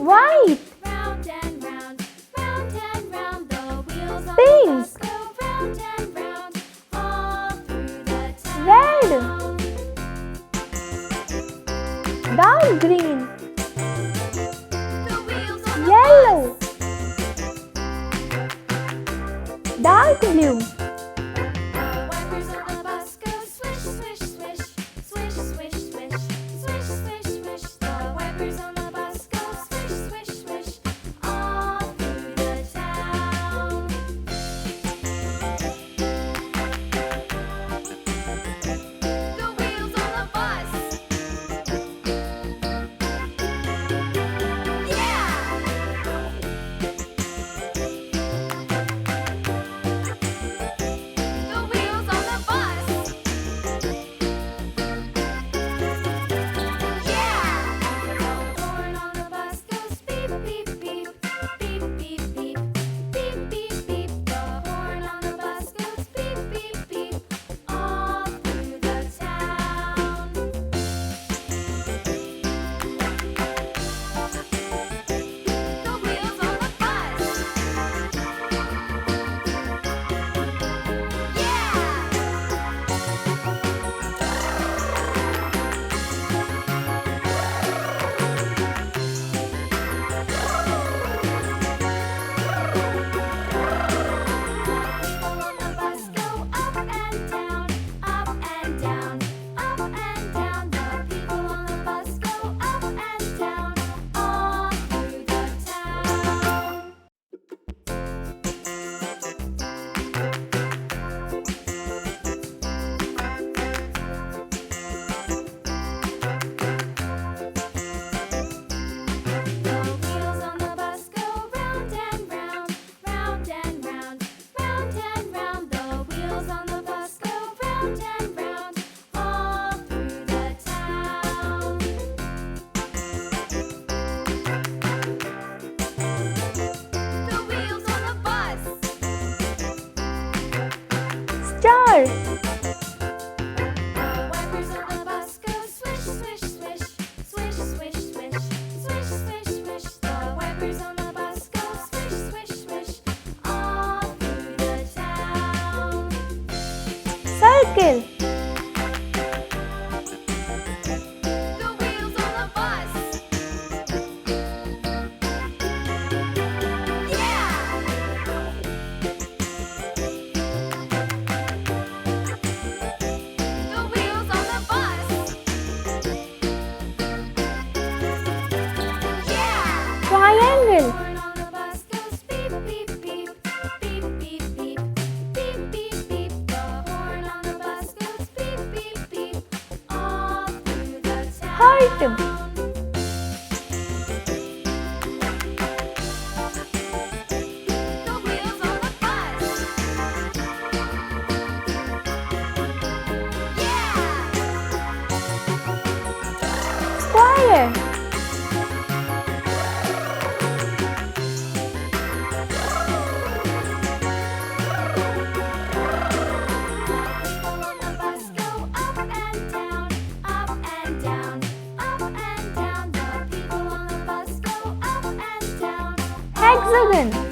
White. Round and round, round and round, the wheels on Pink. the bus go round and round, all through the town. Red. Dark green. The wheels on the Yellow. bus. Dark blue. The wipers on the bus go swish, swish, swish, swish, swish, swish, swish, swish, swish. The wipers on the bus go swish, swish, swish, all through the town. The wheels on the bus. Yeah! The wheels on the bus. Yeah! The horn on the bus goes beep, beep, beep, beep, beep, beep, beep, beep, beep. The horn on the bus goes beep, beep, beep, all through the town. The wheels on the bus. Yeah! People on the bus go up and down, up and down, up and down. The people on the bus go up and down, all through the town. The wheels on the bus go round and round, round and round, round and round. The wheels on the bus go round and round, all through the town. The wheels on the bus. Star. The wipers on the bus go swish, swish, swish, swish, swish, swish, swish, swish, swish. The wipers on the bus go swish, swish, swish, all through the town. Circle. The wheels on the bus. Yeah! The wheels on the bus. Yeah! Triangle. Horn on the bus goes beep, beep, beep, beep, beep, beep, beep, beep, beep. The horn on the bus goes beep, beep, beep, all through the town. Heart. The wheels on the bus. Yeah! Square. People on the bus go up and down, up and down, up and down. The people on the bus go up and down. Hexagon.